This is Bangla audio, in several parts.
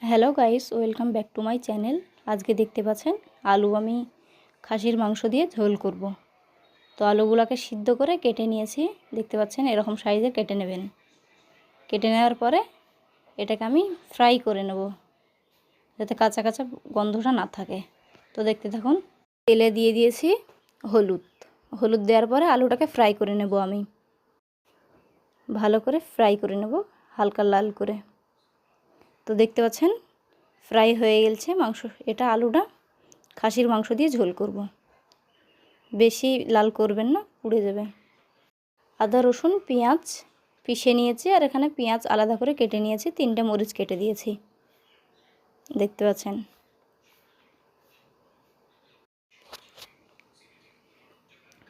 Hello guys, welcome back to my channel. আজকে দেখতে পাচ্ছেন আলু আমি খাসির মাংস দিয়ে ঝোল করব। তো আলুগুলোকে সিদ্ধ করে কেটে নিয়েছি, দেখতে পাচ্ছেন এরকম সাইজে কেটে নেবেন। কেটে নেওয়ার পরে এটাকে আমি ফ্রাই করে নেব, যাতে কাঁচা কাঁচা গন্ধটা না থাকে। তো দেখতে থাকুন। তেলে দিয়ে দিয়েছি হলুদ দেওয়ার পরে আলুটাকে ফ্রাই করে নেব। আমি ভালো করে ফ্রাই করে নেব, হালকা লাল করে। তো দেখতে পাচ্ছেন ফ্রাই হয়ে গেছে মাংস। এটা আলুটা খাসির মাংস দিয়ে ঝোল করব, বেশি লাল করবেন না, পুড়ে যাবে। আদা রসুন পেঁয়াজ পিষে নিয়েছি, আর এখানে পেঁয়াজ আলাদা করে কেটে নিয়েছি, 3টে মরিচ কেটে দিয়েছি, দেখতে পাচ্ছেন।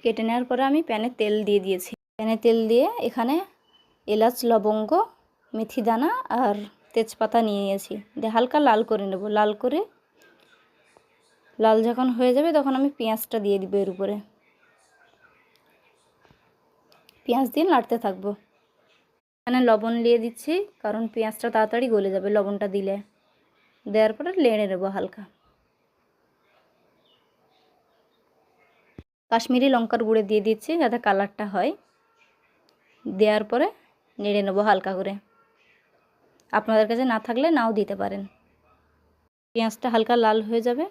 কেটে নেওয়ার পরে আমি প্যানে তেল দিয়ে দিয়েছি। প্যানে তেল দিয়ে এখানে এলাচ, লবঙ্গ, মেথি দানা আর তেজপাতা নিয়েছি, দিয়ে হালকা লাল করে নেব। লাল যখন হয়ে যাবে তখন আমি পেঁয়াজটা দিয়ে দিব এর উপরে। পেঁয়াজ দিয়ে নাড়তে থাকবো। এখানে লবণ দিয়ে দিচ্ছি, কারণ পেঁয়াজটা তাড়াতাড়ি গলে যাবে লবণটা দিলে। দেওয়ার পরে নেড়ে নেবো হালকা। কাশ্মীরি লঙ্কার গুঁড়ো দিয়ে দিচ্ছি যাতে কালারটা হয়। দেওয়ার পরে নেড়ে নেবো হালকা করে। আপনাদের কাছে না থাকলে নাও দিতে পারেন। পেঁয়াজটা হালকা লাল হয়ে যাবে,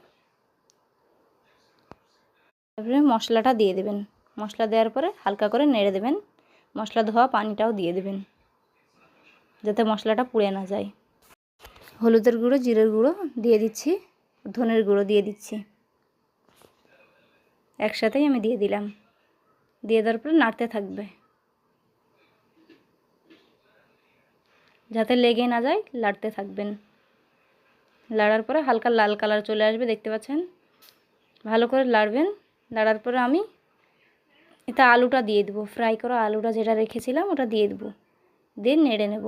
তারপরে মশলাটা দিয়ে দেবেন। মশলা দেওয়ার পরে হালকা করে নেড়ে দেবেন। মশলা ধোয়া পানিটাও দিয়ে দেবেন, যাতে মশলাটা পুড়ে না যায়। হলুদের গুঁড়ো, জিরের গুঁড়ো দিয়ে দিচ্ছি, ধনের গুঁড়ো দিয়ে দিচ্ছি, একসাথেই আমি দিয়ে দিলাম। দিয়ে দেওয়ার পরে নাড়তে থাকবে, যাতে লেগে না যায়, লাড়তে থাকবেন। লাড়ার পরে হালকা লাল কালার চলে আসবে, দেখতে পাচ্ছেন। ভালো করে লাড়বেন। লাড়ার পরে আমি এটা আলুটা দিয়ে দেবো, ফ্রাই করা আলুটা যেটা রেখেছিলাম ওটা দিয়ে দেবো, দিয়ে নেড়ে নেব।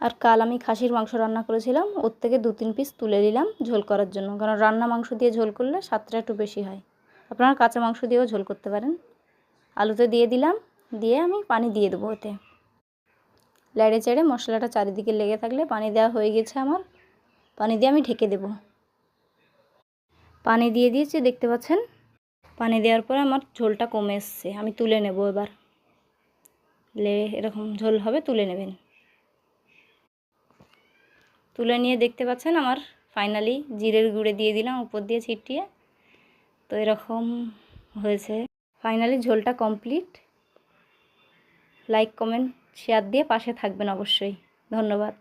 আর কাল আমি খাসির মাংস রান্না করেছিলাম, ওর থেকে 2-3 পিস তুলে নিলাম ঝোল করার জন্য, কারণ রান্না মাংস দিয়ে ঝোল করলে স্বাদটা একটু বেশি হয়। আপনারা কাঁচা মাংস দিয়েও ঝোল করতে পারেন। আলুতে দিয়ে দিলাম, দিয়ে আমি পানি দিয়ে দেবো ওতে। নেড়ে চেড়ে মশলাটা চারিদিকে লেগে থাকলে, পানি দেওয়া হয়ে গেছে আমার, পানি দিয়ে আমি ঢেকে দেব। পানি দিয়ে দিয়েছি, দেখতে পাচ্ছেন। পানি দেওয়ার পরে আমার ঝোলটা কমে এসছে, আমি তুলে নেব এবার। এরকম ঝোল হবে, তুলে নেবেন। তুলে নিয়ে দেখতে পাচ্ছেন আমার ফাইনালি জিরের গুঁড়ো দিয়ে দিলাম উপর দিয়ে ছিটিয়ে। তো এরকম হয়েছে। ফাইনালি ঝোলটা কমপ্লিট। লাইক, কমেন্ট, শেয়ার দিয়ে পাশে থাকবেন অবশ্যই। ধন্যবাদ।